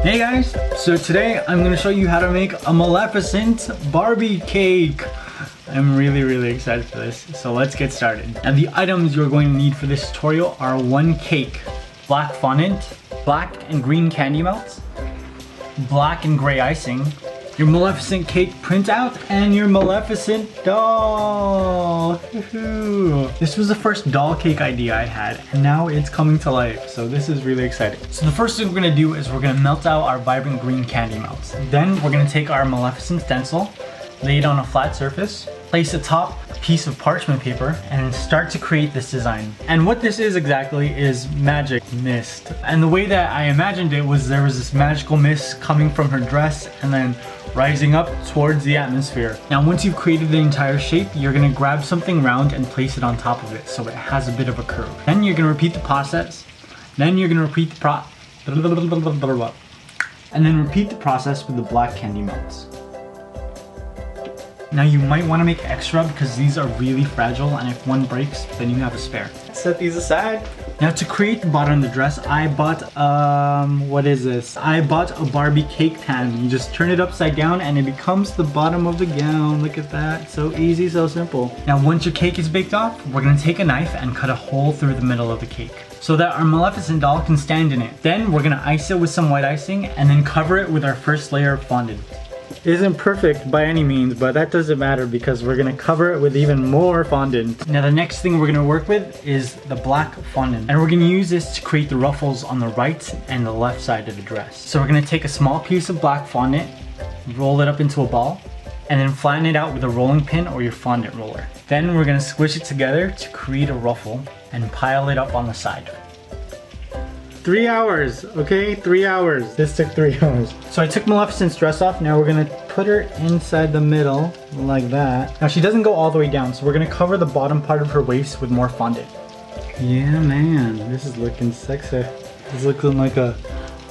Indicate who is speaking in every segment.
Speaker 1: Hey guys, so today I'm going to show you how to make a Maleficent Barbie cake. I'm really excited for this, so let's get started. And the items you're going to need for this tutorial are 1 cake, black fondant, black and green candy melts, black and gray icing, your Maleficent cake printout, and your Maleficent doll. This was the first doll cake idea I had, and now it's coming to life, so this is really exciting. So the first thing we're gonna do is we're gonna melt out our vibrant green candy melts. Then we're gonna take our Maleficent stencil, lay it on a flat surface, place a top piece of parchment paper, and start to create this design. And what this is exactly is magic mist. And the way that I imagined it was there was this magical mist coming from her dress and then rising up towards the atmosphere. Now once you've created the entire shape, you're gonna grab something round and place it on top of it so it has a bit of a curve. Then you're gonna repeat the process. Then you're gonna repeat the and then repeat the process with the black candy melts. Now you might want to make extra because these are really fragile, and if one breaks, then you have a spare. Set these aside. Now to create the bottom of the dress, I bought, what is this? I bought a Barbie cake pan. You just turn it upside down and it becomes the bottom of the gown. Look at that, so easy, so simple. Now once your cake is baked off, we're gonna take a knife and cut a hole through the middle of the cake so that our Maleficent doll can stand in it. Then we're gonna ice it with some white icing and then cover it with our first layer of fondant. It isn't perfect by any means, but that doesn't matter because we're gonna cover it with even more fondant. Now the next thing we're gonna work with is the black fondant, and we're gonna use this to create the ruffles on the right and the left side of the dress. So we're gonna take a small piece of black fondant, roll it up into a ball, and then flatten it out with a rolling pin or your fondant roller. Then we're gonna squish it together to create a ruffle and pile it up on the side. 3 hours, okay? 3 hours. This took 3 hours. So I took Maleficent's dress off. Now we're gonna put her inside the middle, like that. Now she doesn't go all the way down, so we're gonna cover the bottom part of her waist with more fondant. Yeah, man, this is looking sexy. This is looking like a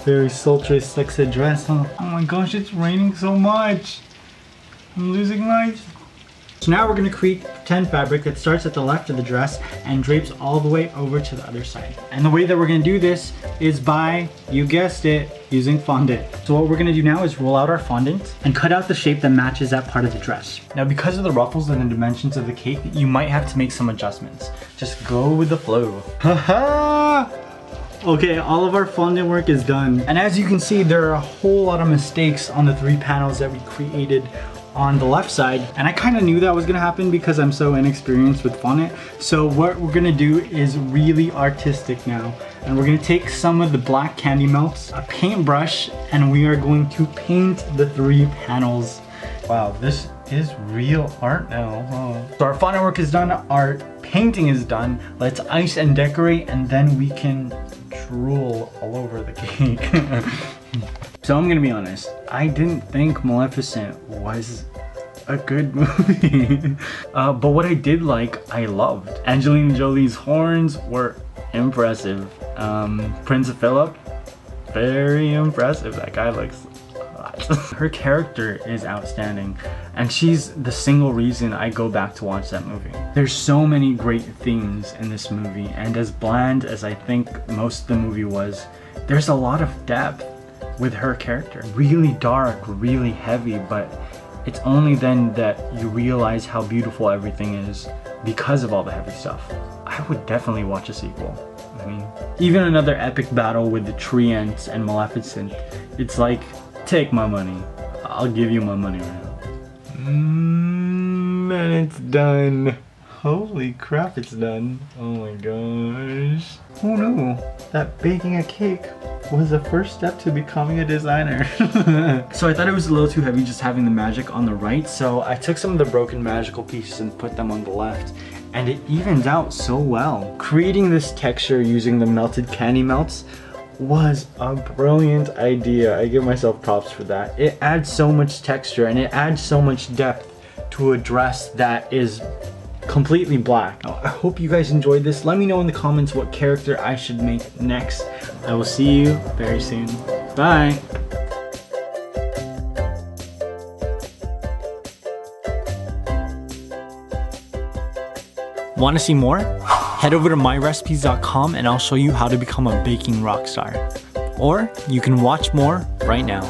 Speaker 1: very sultry, sexy dress, huh? Oh my gosh, it's raining so much. I'm losing light. So now we're gonna create pretend fabric that starts at the left of the dress and drapes all the way over to the other side. And the way that we're gonna do this is by, you guessed it, using fondant. So what we're gonna do now is roll out our fondant and cut out the shape that matches that part of the dress. Now because of the ruffles and the dimensions of the cake, you might have to make some adjustments. Just go with the flow. Haha! Okay, all of our fondant work is done. And as you can see, there are a whole lot of mistakes on the 3 panels that we created on the left side, and I kind of knew that was gonna happen because I'm so inexperienced with fondant. So what we're gonna do is really artistic now, and we're gonna take some of the black candy melts, a paintbrush, and we are going to paint the 3 panels. Wow, this is real art now. Oh. So our fondant work is done, our painting is done. Let's ice and decorate, and then we can drool all over the cake. So I'm gonna be honest, I didn't think Maleficent was a good movie. But what I did like, I loved. Angelina Jolie's horns were impressive. Prince Philip, very impressive. That guy looks hot. Her character is outstanding, and she's the single reason I go back to watch that movie. There's so many great themes in this movie, and as bland as I think most of the movie was, there's a lot of depth with her character. Really dark, really heavy, but it's only then that you realize how beautiful everything is because of all the heavy stuff. I would definitely watch a sequel. I mean, even another epic battle with the tree ants and Maleficent. It's like, take my money. I'll give you my money right now. And it's done. Holy crap, it's done. Oh my gosh. Who knew that baking a cake was the first step to becoming a designer? So I thought it was a little too heavy just having the magic on the right, so I took some of the broken magical pieces and put them on the left, and it evens out so well. Creating this texture using the melted candy melts was a brilliant idea. I give myself props for that. It adds so much texture and it adds so much depth to a dress that is completely black. I hope you guys enjoyed this. Let me know in the comments what character I should make next. I will see you very soon. Bye. Want to see more? Head over to myrecipes.com and I'll show you how to become a baking rock star. or you can watch more right now.